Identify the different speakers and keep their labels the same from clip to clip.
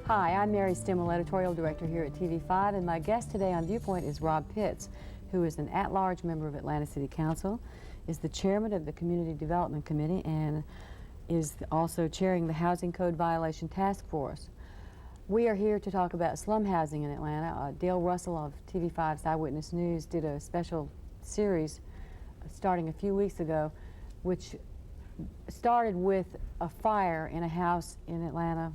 Speaker 1: Hi, I'm Mary Stimmel, Editorial Director here at TV5, and my guest today on Viewpoint is Rob Pitts, who is an at-large member of Atlanta City Council, is the chairman of the Community Development Committee, and is also chairing the Housing Code Violation Task Force. We are here to talk about slum housing in Atlanta. Dale Russell of TV5's Eyewitness News did a special series starting a few weeks ago, which started with a fire in a house in Atlanta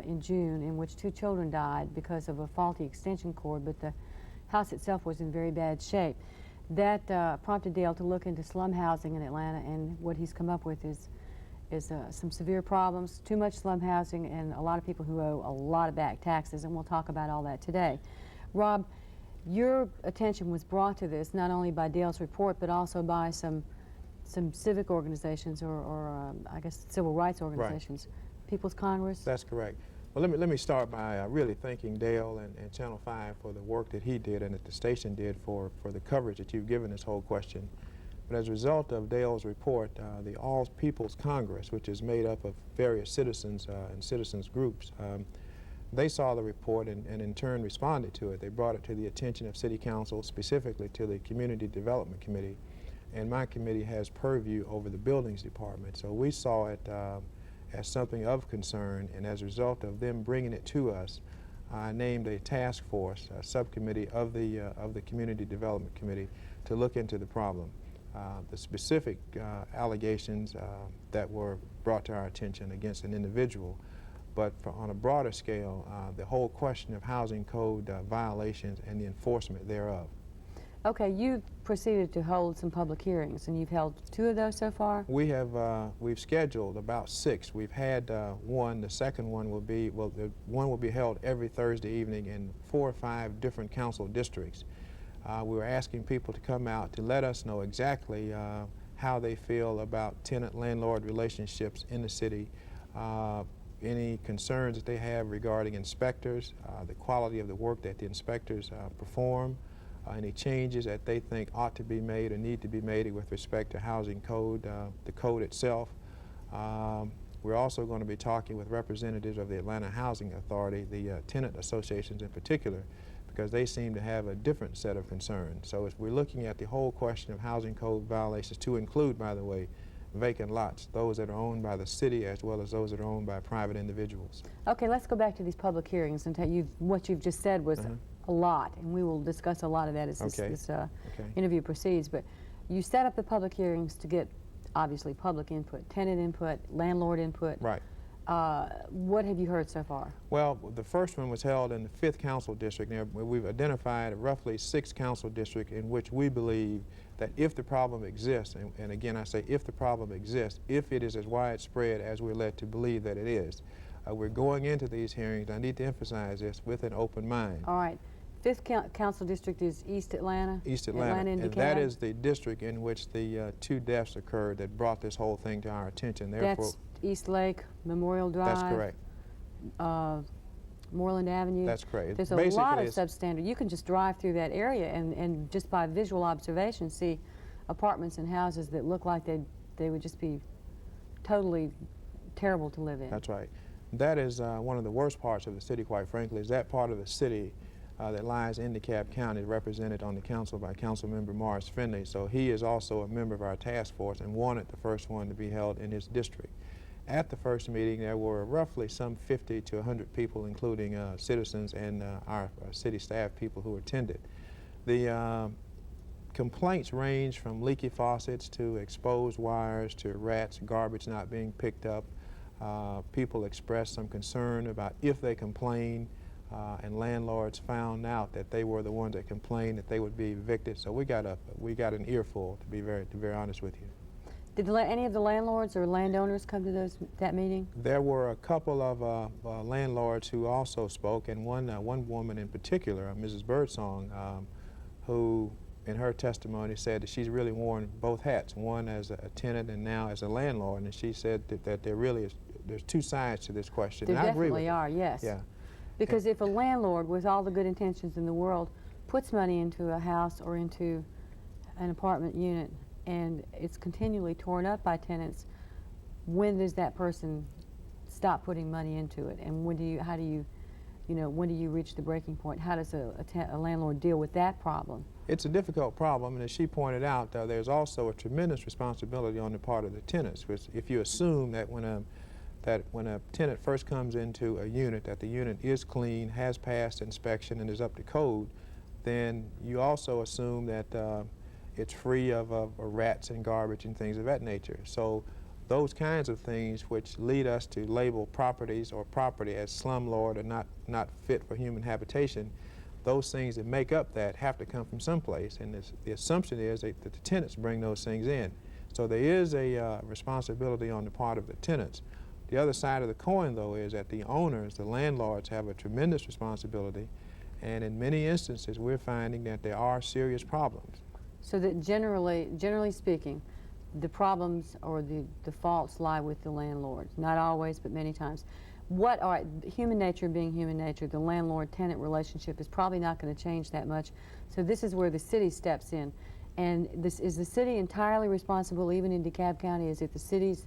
Speaker 1: in June, in which 2 children died because of a faulty extension cord, but the house itself was in very bad shape. That prompted Dale to look into slum housing in Atlanta, and what he's come up with is some severe problems, too much slum housing, and a lot of people who owe a lot of back taxes, and we'll talk about all that today. Rob, your attention was brought to this not only by Dale's report, but also by some civic organizations or I guess civil rights organizations. Right. People's Congress? That's correct.
Speaker 2: Well, let me start by really thanking Dale and Channel 5 for the work that he did and that the station did for the coverage that you've given this whole question. But as a result of Dale's report, the All People's Congress, which is made up of various citizens and citizens groups, they saw the report and in turn responded to it. They brought it to the attention of City Council, specifically to the Community Development Committee, and my committee has purview over the Buildings Department. So we saw it as something of concern, and as a result of them bringing it to us, I named a task force, a subcommittee of the Community Development Committee to look into the problem. The specific allegations that were brought to our attention against an individual, but on a broader scale, the whole question of housing code violations and the enforcement thereof.
Speaker 1: Okay, you proceeded to hold some public hearings, and you've held 2 of those so far?
Speaker 2: We've scheduled about 6. We've had one. The second one will be, the one will be held every Thursday evening in 4 or 5 different council districts. We were asking people to come out to let us know exactly how they feel about tenant-landlord relationships in the city, any concerns that they have regarding inspectors, the quality of the work that the inspectors perform, any changes that they think ought to be made or need to be made with respect to housing code, the code itself. We're also going to be talking with representatives of the Atlanta Housing Authority, the tenant associations in particular, because they seem to have a different set of concerns. So as we're looking at the whole question of housing code violations, to include, by the way, vacant lots, those that are owned by the city as well as those that are owned by private individuals.
Speaker 1: Okay, let's go back to these public hearings and tell you what you've just said was a lot, and we will discuss a lot of that as this interview proceeds. But you set up the public hearings to get, obviously, public input, tenant input, landlord input.
Speaker 2: Right.
Speaker 1: What have you heard so far?
Speaker 2: Well, the first one was held in the 5th Council District. Now, we've identified roughly 6 council districts in which we believe that if the problem exists, and again I say if the problem exists, if it is as widespread as we're led to believe that it is, we're going into these hearings, I need to emphasize this, with an open mind.
Speaker 1: All right. 5th Council District is East Atlanta?
Speaker 2: East Atlanta, and that is the district in which the 2 deaths occurred that brought this whole thing to our attention. Therefore,
Speaker 1: that's East Lake, Memorial Drive?
Speaker 2: That's correct.
Speaker 1: Moreland Avenue?
Speaker 2: That's correct.
Speaker 1: There's a lot of substandard. You can just drive through that area and just by visual observation see apartments and houses that look like they would just be totally terrible to live in.
Speaker 2: That's right. That is one of the worst parts of the city, quite frankly, is that part of the city that lies in DeKalb County, represented on the council by Councilmember Morris Finley. So he is also a member of our task force and wanted the first one to be held in his district. At the first meeting, there were roughly some 50 to 100 people, including citizens and our city staff people who attended. The complaints range from leaky faucets to exposed wires to rats, garbage not being picked up. People expressed some concern about if they complain and landlords found out that they were the ones that complained, that they would be evicted. So we got an earful, to be very honest with you.
Speaker 1: Did any of the landlords or landowners come to that meeting?
Speaker 2: There were a couple of landlords who also spoke, and one woman in particular, Mrs. Birdsong, who in her testimony said that she's really worn both hats, one as a tenant and now as a landlord, and she said that there's 2 sides to this question.
Speaker 1: There
Speaker 2: and
Speaker 1: definitely are, yes.
Speaker 2: Yeah.
Speaker 1: Because if a landlord with all the good intentions in the world puts money into a house or into an apartment unit and it's continually torn up by tenants, when does that person stop putting money into it? And how do you you know, when do you reach the breaking point? How does a landlord deal with that problem?
Speaker 2: It's a difficult problem, and as she pointed out, there's also a tremendous responsibility on the part of the tenants. Which, if you assume that when a tenant first comes into a unit, that the unit is clean, has passed inspection, and is up to code, then you also assume that it's free of rats and garbage and things of that nature. So those kinds of things which lead us to label properties or property as slumlord or not fit for human habitation, those things that make up that have to come from someplace, and the assumption is that the tenants bring those things in. So there is a responsibility on the part of the tenants. The other side of the coin, though, is that the owners, the landlords, have a tremendous responsibility, and in many instances we're finding that there are serious problems.
Speaker 1: So that generally speaking, the problems or the faults lie with the landlords. Not always, but many times. What are human nature being human nature? The landlord-tenant relationship is probably not going to change that much. So this is where the city steps in. And is the city entirely responsible, even in DeKalb County? Is it the city's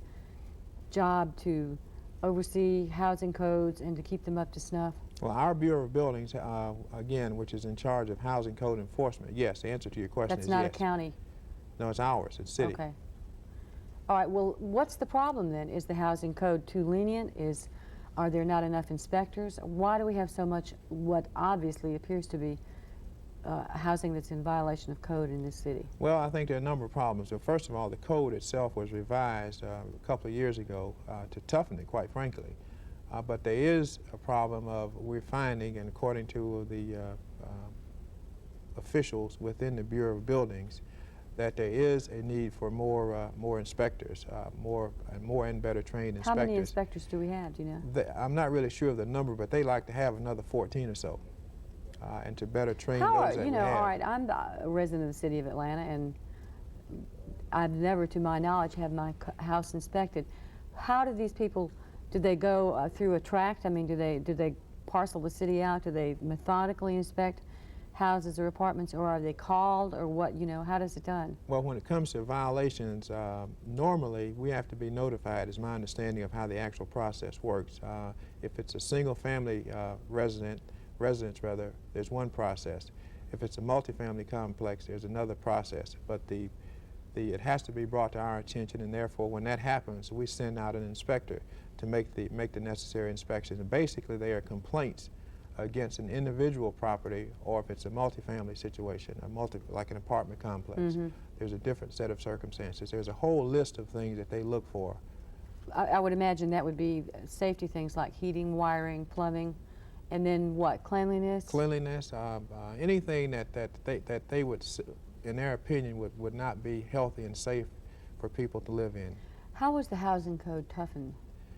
Speaker 1: job to oversee housing codes and to keep them up to snuff?
Speaker 2: Well, our Bureau of Buildings, again, which is in charge of housing code enforcement, yes, the answer to your question is yes.
Speaker 1: That's not a county?
Speaker 2: No, it's ours, it's city.
Speaker 1: Okay. All right, well, what's the problem then? Is the housing code too lenient? Are there not enough inspectors? Why do we have so much what obviously appears to be housing that's in violation of code in this city?
Speaker 2: Well, I think there are a number of problems. So first of all, the code itself was revised a couple of years ago to toughen it, quite frankly. But there is a problem of, we're finding, and according to the officials within the Bureau of Buildings, that there is a need for more inspectors, more and better trained inspectors.
Speaker 1: How many inspectors do we have, do you know?
Speaker 2: I'm not really sure of the number, but they like to have another 14 or so, and to better train those that
Speaker 1: you know,
Speaker 2: we have.
Speaker 1: all right, I'm a resident of the city of Atlanta, and I've never, to my knowledge, had my house inspected. How do these people, do they go through a tract? I mean, do they parcel the city out? Do they methodically inspect houses or apartments, or are they called, or what, you know, how does it done?
Speaker 2: Well, when it comes to violations, normally we have to be notified, is my understanding of how the actual process works. If it's a single family residence, there's one process. If it's a multifamily complex, there's another process. But it has to be brought to our attention, and therefore when that happens, we send out an inspector to make the necessary inspections. And basically they are complaints against an individual property, or if it's a multifamily situation, like an apartment complex, there's a different set of circumstances. There's a whole list of things that they look for.
Speaker 1: I would imagine that would be safety things like heating, wiring, plumbing, and then what, cleanliness?
Speaker 2: Cleanliness, anything that they would, in their opinion, would not be healthy and safe for people to live in.
Speaker 1: How was the housing code toughened,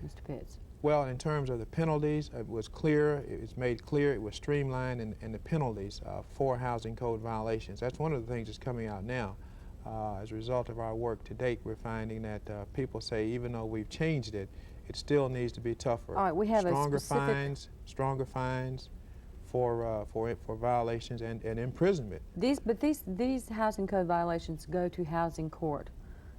Speaker 1: Mr. Pitts?
Speaker 2: Well, in terms of the penalties, it was clear, it was made clear, it was streamlined, and the penalties for housing code violations. That's one of the things that's coming out now. As a result of our work to date, we're finding that people say, even though we've changed it, it still needs to be tougher.
Speaker 1: All right, we have
Speaker 2: stronger fines for violations and imprisonment.
Speaker 1: These housing code violations go to housing court.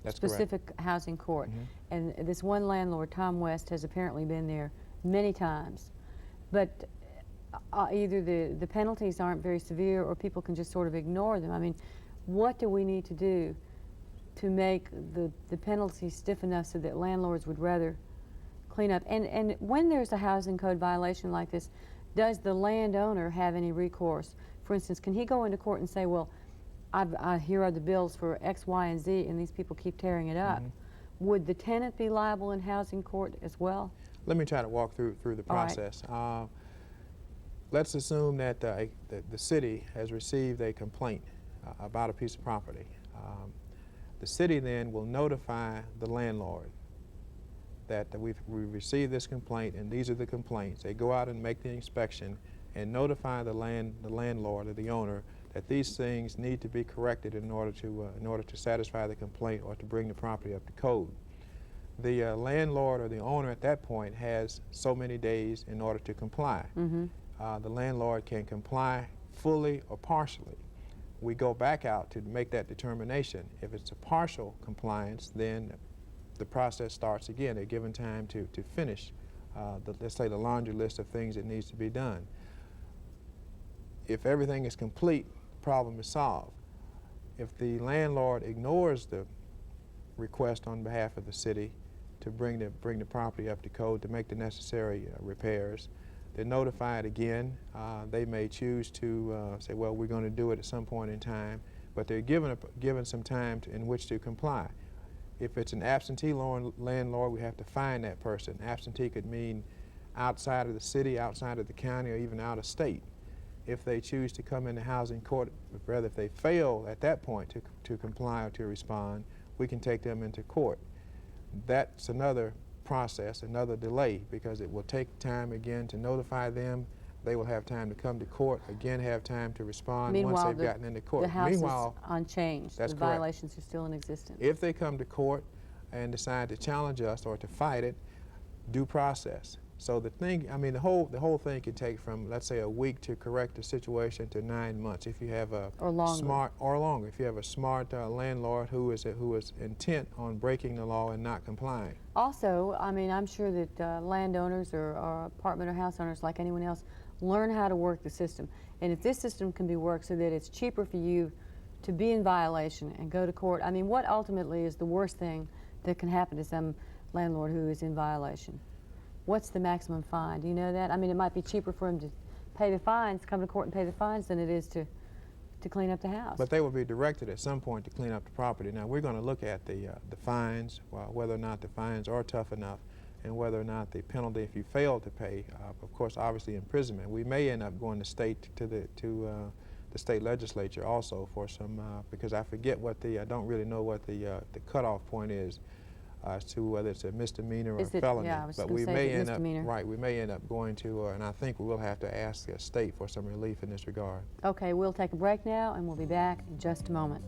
Speaker 2: That's
Speaker 1: specific correct. Housing court. And this one landlord, Tom West, has apparently been there many times. But either the penalties aren't very severe, or people can just sort of ignore them. I mean, what do we need to do to make the penalties stiff enough so that landlords would rather clean up? And when there's a housing code violation like this, does the landowner have any recourse? For instance, can he go into court and say, well, here are the bills for X, Y, and Z, and these people keep tearing it up? Would the tenant be liable in housing court as well?
Speaker 2: Let me try to walk through the process. Right. Let's assume that the city has received a complaint about a piece of property. The city then will notify the landlord that we've received this complaint, and these are the complaints. They go out and make the inspection and notify the landlord or the owner that these things need to be corrected in order to satisfy the complaint or to bring the property up to code. The landlord or the owner at that point has so many days in order to comply. The landlord can comply fully or partially. We go back out to make that determination. If it's a partial compliance, then the process starts again. They're given time to finish let's say the laundry list of things that needs to be done. If everything is complete, the problem is solved. If the landlord ignores the request on behalf of the city to bring the property up to code, to make the necessary repairs, they're notified again. They may choose to say, well, we're going to do it at some point in time, but they're given some time in which to comply. If it's an absentee landlord, we have to find that person. Absentee could mean outside of the city, outside of the county, or even out of state. If they choose to come into housing court, rather if they fail at that point to comply or to respond, we can take them into court. That's another process, another delay, because it will take time again to notify them. They will have time to come to court, again have time to respond once they've gotten into court.
Speaker 1: The house
Speaker 2: Meanwhile,
Speaker 1: is unchanged.
Speaker 2: that's
Speaker 1: the
Speaker 2: correct.
Speaker 1: Violations are still in existence.
Speaker 2: If they come to court and decide to challenge us or to fight it, due process. So the thing, I mean, the whole thing can take from, let's say, a week to correct the situation to 9 months if you have a smart, or longer, if you have a smart landlord who is intent on breaking the law and not complying.
Speaker 1: Also, I mean, I'm sure that landowners or apartment or house owners, like anyone else, learn how to work the system. And if this system can be worked so that it's cheaper for you to be in violation and go to court, I mean, what ultimately is the worst thing that can happen to some landlord who is in violation? What's the maximum fine? Do you know that? I mean, it might be cheaper for him to pay the fines, come to court and pay the fines, than it is to clean up the house.
Speaker 2: But they will be directed at some point to clean up the property. Now, we're going to look at the fines, whether or not the fines are tough enough, and whether or not the penalty, if you fail to pay, of course, obviously imprisonment. We may end up going to the state legislature also for some, because I forget what I don't really know what the cutoff point is as to whether it's a misdemeanor or a felony.
Speaker 1: Yeah, I was
Speaker 2: but
Speaker 1: going to
Speaker 2: we
Speaker 1: say
Speaker 2: may end
Speaker 1: misdemeanor.
Speaker 2: up, right, we may end up going to, and I think we will have to ask the state for some relief in this regard.
Speaker 1: Okay, we'll take a break now, and we'll be back in just a moment.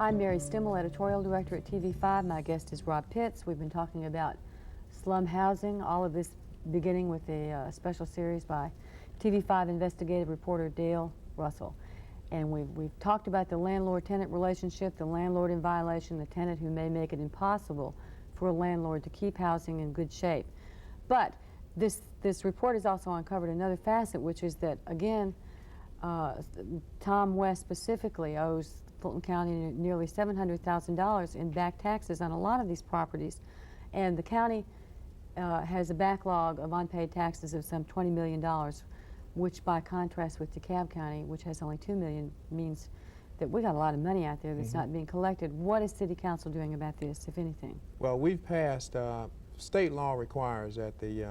Speaker 1: I'm Mary Stimmel, Editorial Director at TV5. My guest is Rob Pitts. We've been talking about slum housing, all of this beginning with a special series by TV5 investigative reporter Dale Russell. And we've talked about the landlord-tenant relationship, the landlord in violation, the tenant who may make it impossible for a landlord to keep housing in good shape. But this report has also uncovered another facet, which is that, again, Tom West specifically owes Fulton County nearly $700,000 in back taxes on a lot of these properties. And the county has a backlog of unpaid taxes of some $20 million, which by contrast with DeKalb County, which has only $2 million, means that we got a lot of money out there that's not being collected. What is City Council doing about this, if anything?
Speaker 2: Well, we've passed, state law requires that the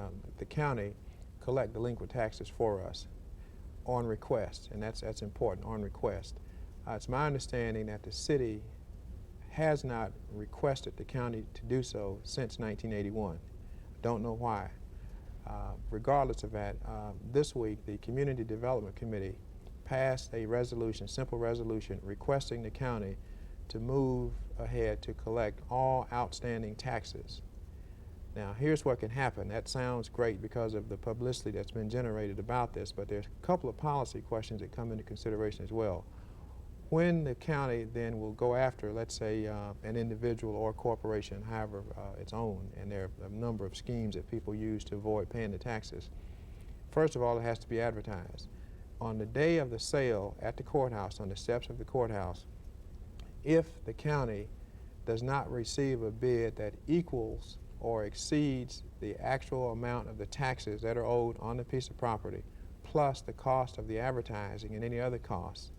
Speaker 2: county collect delinquent taxes for us on request, and that's important, on request. It's my understanding that the city has not requested the county to do so since 1981. Don't know why. Regardless of that, this week the Community Development Committee passed a resolution, simple resolution, requesting the county to move ahead to collect all outstanding taxes. Now, here's what can happen. That sounds great because of the publicity that's been generated about this, but there's a couple of policy questions that come into consideration as well. When the county then will go after, let's say, an individual or corporation, however it's owned, and there are a number of schemes that people use to avoid paying the taxes, first of all, it has to be advertised. On the day of the sale at the courthouse, on the steps of the courthouse, if the county does not receive a bid that equals or exceeds the actual amount of the taxes that are owed on the piece of property, plus the cost of the advertising and any other costs,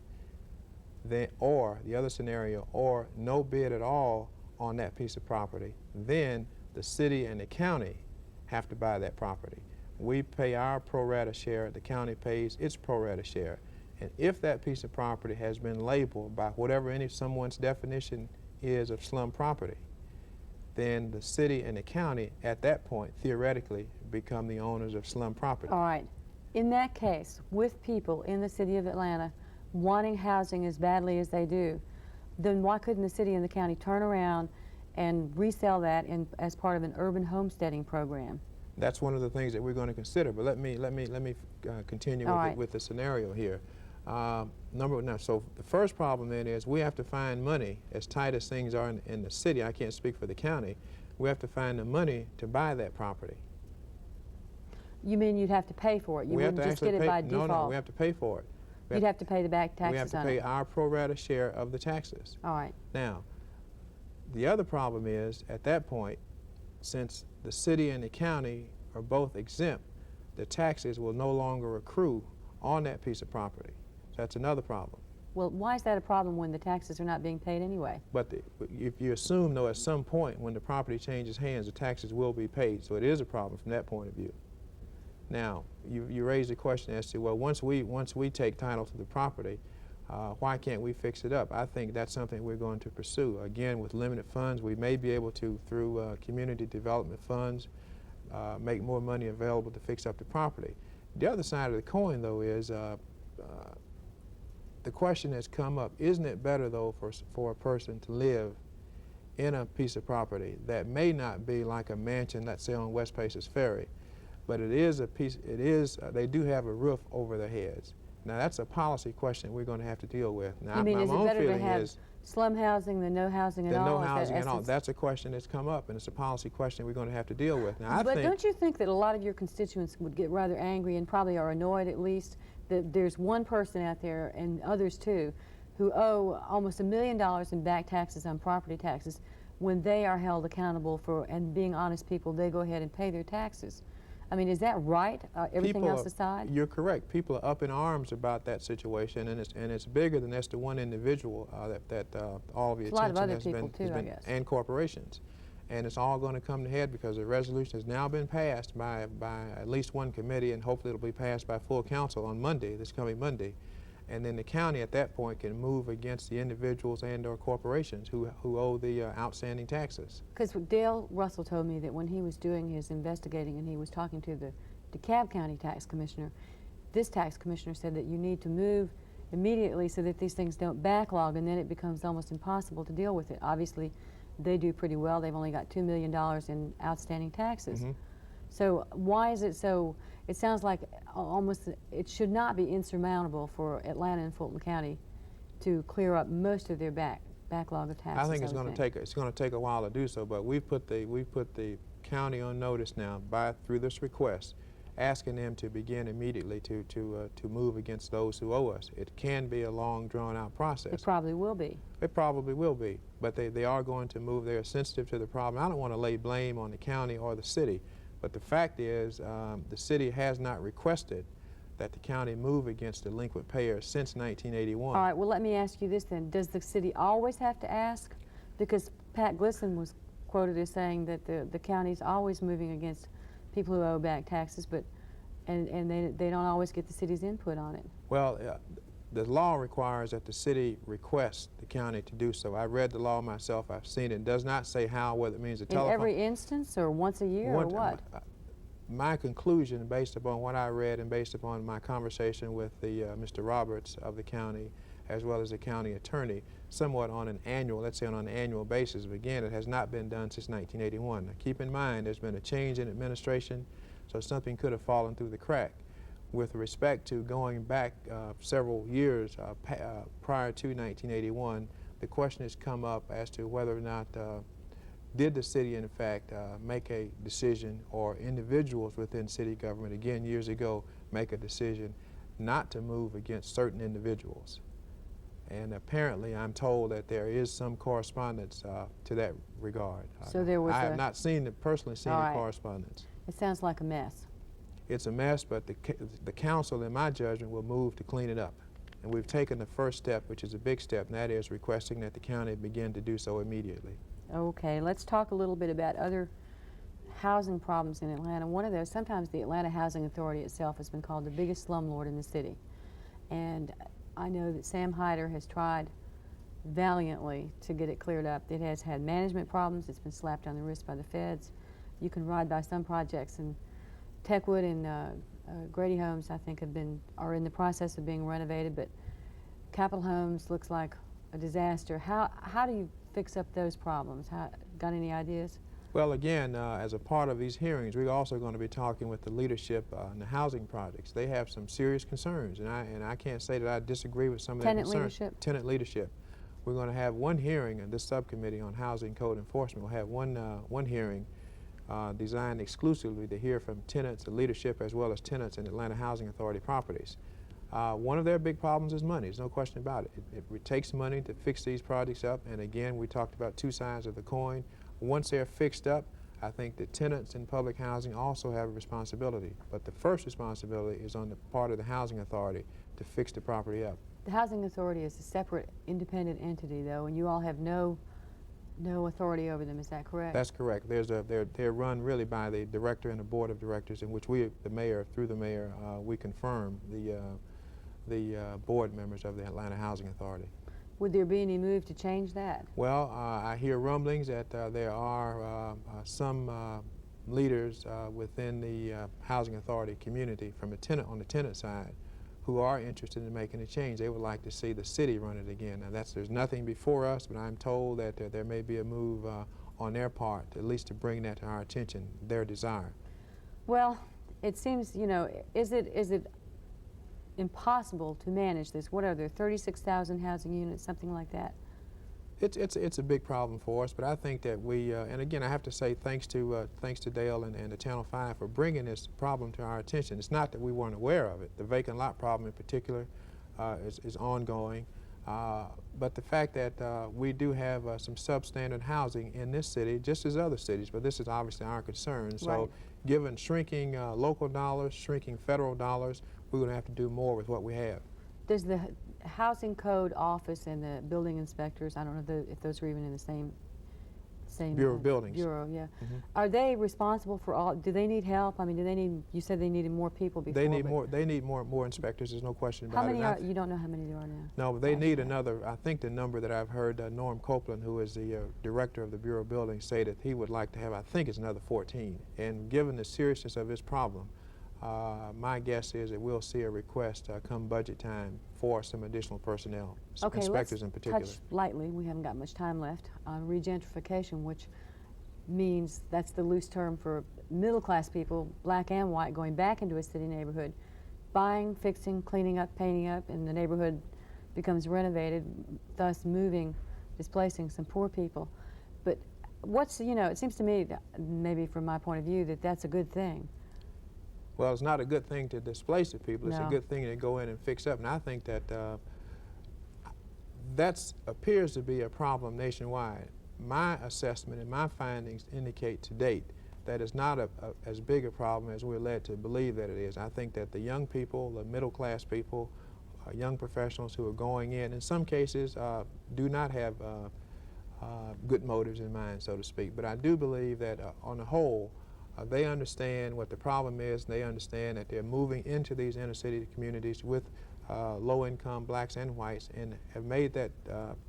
Speaker 2: then, or the other scenario, or no bid at all on that piece of property, then the city and the county have to buy that property. We pay our pro rata share, the county pays its pro rata share. And if that piece of property has been labeled by whatever someone's definition is of slum property, then the city and the county at that point theoretically become the owners of slum property.
Speaker 1: All right. In that case, with people in the city of Atlanta wanting housing as badly as they do, then why couldn't the city and the county turn around and resell that as part of an urban homesteading program? That's
Speaker 2: one of the things that we're going to consider, but let me continue with the scenario here. So the first problem then is we have to find money, as tight as things are in the city. I can't speak for the county. We have to find the money to buy that property.
Speaker 1: You mean you'd have to pay for it? You
Speaker 2: We have
Speaker 1: wouldn't
Speaker 2: to
Speaker 1: just
Speaker 2: actually
Speaker 1: get
Speaker 2: pay.
Speaker 1: it by default?
Speaker 2: No, we have to pay for it.
Speaker 1: You'd have to pay the back taxes on it?
Speaker 2: We have to pay our pro rata share of the taxes.
Speaker 1: All right.
Speaker 2: Now, the other problem is, at that point, since the city and the county are both exempt, the taxes will no longer accrue on that piece of property. So that's another problem.
Speaker 1: Well, why is that a problem when the taxes are not being paid anyway?
Speaker 2: But if you assume, though, at some point when the property changes hands, the taxes will be paid. So it is a problem from that point of view. Now, you raised the question as to, well, once we take title to the property, why can't we fix it up? I think that's something we're going to pursue. Again, with limited funds, we may be able to, through community development funds, make more money available to fix up the property. The other side of the coin, though, is the question has come up, isn't it better, though, for a person to live in a piece of property that may not be like a mansion, let's say on West Paces Ferry, but it is a piece, they do have a roof over their heads. Now, that's a policy question we're going to have to deal with. Now,
Speaker 1: You mean, is it better to have
Speaker 2: is
Speaker 1: slum housing than no housing at all?
Speaker 2: no housing at all. That's a question that's come up, and it's a policy question we're going to have to deal with. Now,
Speaker 1: but don't you think that a lot of your constituents would get rather angry and probably are annoyed, at least, that there's one person out there, and others too, who owe almost $1 million in back taxes on property taxes when they are held accountable for, and being honest people, they go ahead and pay their taxes? I mean, is that right, everything else aside?
Speaker 2: You're correct. People are up in arms about that situation, and it's bigger than just the one individual that all of the attention has been, and corporations. And it's all going to come to head because the resolution has now been passed by at least one committee, and hopefully it'll be passed by full council on Monday, this coming Monday. And then the county at that point can move against the individuals and or corporations who owe the outstanding taxes.
Speaker 1: Because Dale Russell told me that when he was doing his investigating and he was talking to the DeKalb County tax commissioner, this tax commissioner said that you need to move immediately so that these things don't backlog, and then it becomes almost impossible to deal with it. Obviously, they do pretty well. They've only got $2 million in outstanding taxes. Mm-hmm. So why is it so? It sounds like almost it should not be insurmountable for Atlanta and Fulton County to clear up most of their backlog of taxes.
Speaker 2: I think it's going to take a while to do so, but we've put the county on notice now through this request, asking them to begin immediately to move against those who owe us. It can be a long, drawn-out process.
Speaker 1: It probably will be.
Speaker 2: It probably will be, but they are going to move. They're sensitive to the problem. I don't want to lay blame on the county or the city. But the fact is, the city has not requested that the county move against delinquent payers since 1981.
Speaker 1: All right, well, let me ask you this then. Does the city always have to ask? Because Pat Glisson was quoted as saying that the county's always moving against people who owe back taxes, but and they don't always get the city's input on it.
Speaker 2: Well, the law requires that the city request the county to do so. I read the law myself. I've seen it. It does not say how, whether it means a telephone.
Speaker 1: In every instance, or once a year, or what?
Speaker 2: My conclusion, based upon what I read and based upon my conversation with the Mr. Roberts of the county, as well as the county attorney, somewhat on an annual, let's say on an annual basis. But again, it has not been done since 1981. Now, keep in mind, there's been a change in administration, so something could have fallen through the crack. With respect to going back several years prior to 1981, the question has come up as to whether or not did the city, in fact, make a decision, or individuals within city government, again, years ago, make a decision not to move against certain individuals. And apparently, I'm told that there is some correspondence to that regard.
Speaker 1: So there was
Speaker 2: I have not personally seen the correspondence.
Speaker 1: It sounds like a mess.
Speaker 2: It's a mess, but the council, in my judgment, will move to clean it up. And we've taken the first step, which is a big step, and that is requesting that the county begin to do so immediately.
Speaker 1: Okay, let's talk a little bit about other housing problems in Atlanta. One of those, sometimes the Atlanta Housing Authority itself has been called the biggest slumlord in the city. And I know that Sam Hyder has tried valiantly to get it cleared up. It has had management problems. It's been slapped on the wrist by the feds. You can ride by some projects, and Techwood and Grady Homes, I think, are in the process of being renovated, but Capitol Homes looks like a disaster. How do you fix up those problems? Got any ideas?
Speaker 2: Well, again, as a part of these hearings, we're also going to be talking with the leadership in the housing projects. They have some serious concerns, and I can't say that I disagree with some of their concerns.
Speaker 1: Tenant leadership?
Speaker 2: Tenant leadership. We're going to have one hearing in this subcommittee on housing code enforcement. We'll have one hearing designed exclusively to hear from tenants, the leadership, as well as tenants in Atlanta Housing Authority properties. One of their big problems is money. There's no question about it. It takes money to fix these projects up, and again, we talked about two sides of the coin. Once they're fixed up, I think the tenants in public housing also have a responsibility. But the first responsibility is on the part of the housing authority to fix the property up.
Speaker 1: The housing authority is a separate, independent entity, though, and you all have no authority over them. Is that correct?
Speaker 2: That's correct. They're run really by the director and the board of directors, in which we, the mayor, through the mayor, we confirm the board members of the Atlanta Housing Authority.
Speaker 1: Would there be any move to change that?
Speaker 2: Well, I hear rumblings that there are some leaders within the housing authority community from on the tenant side who are interested in making a change. They would like to see the city run it again. Now, there's nothing before us, but I'm told that there may be a move on their part, at least to bring that to our attention, their desire.
Speaker 1: Well, it seems, you know, is it impossible to manage this? What are there, 36,000 housing units, something like that?
Speaker 2: It's a big problem for us, but I think that we, and again, I have to say thanks to Dale and the Channel 5 for bringing this problem to our attention. It's not that we weren't aware of it. The vacant lot problem in particular is ongoing, but the fact that we do have some substandard housing in this city, just as other cities, but this is obviously our concern. So
Speaker 1: right.
Speaker 2: Given shrinking local dollars, shrinking federal dollars, we're going to have to do more with what we have.
Speaker 1: Does the Housing Code Office and the building inspectors, I don't know if those are even in the same
Speaker 2: Bureau of Buildings.
Speaker 1: Bureau, yeah.
Speaker 2: Mm-hmm.
Speaker 1: Are they responsible for all? Do they need help? I mean, do they need? You said they needed more people before.
Speaker 2: They need more. They need more inspectors. There's no question about it.
Speaker 1: How many are? You don't know how many there are now.
Speaker 2: No, but they need another. I think the number that I've heard Norm Copeland, who is the director of the Bureau of Buildings, say that he would like to have. I think it's another 14. And given the seriousness of this problem, my guess is that we'll see a request come budget time for some additional personnel,
Speaker 1: okay,
Speaker 2: inspectors in particular.
Speaker 1: Touch lightly, we haven't got much time left, on regentrification, which means that's the loose term for middle-class people, black and white, going back into a city neighborhood, buying, fixing, cleaning up, painting up, and the neighborhood becomes renovated, thus moving, displacing some poor people. But what's, you know, it seems to me, that maybe from my point of view, that that's a good thing.
Speaker 2: Well, it's not a good thing to displace the people. It's
Speaker 1: No.
Speaker 2: a good thing to go in and fix up. And I think that that appears to be a problem nationwide. My assessment and my findings indicate to date that it's not as big a problem as we're led to believe that it is. I think that the young people, the middle-class people, young professionals who are going in some cases, do not have good motives in mind, so to speak. But I do believe that on the whole, they understand what the problem is, and they understand that they're moving into these inner-city communities with low-income blacks and whites, and have made that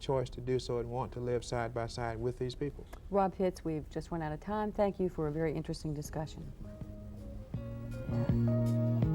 Speaker 2: choice to do so and want to live side by side with these people.
Speaker 1: Rob Pitts, we've just run out of time. Thank you for a very interesting discussion. Yeah.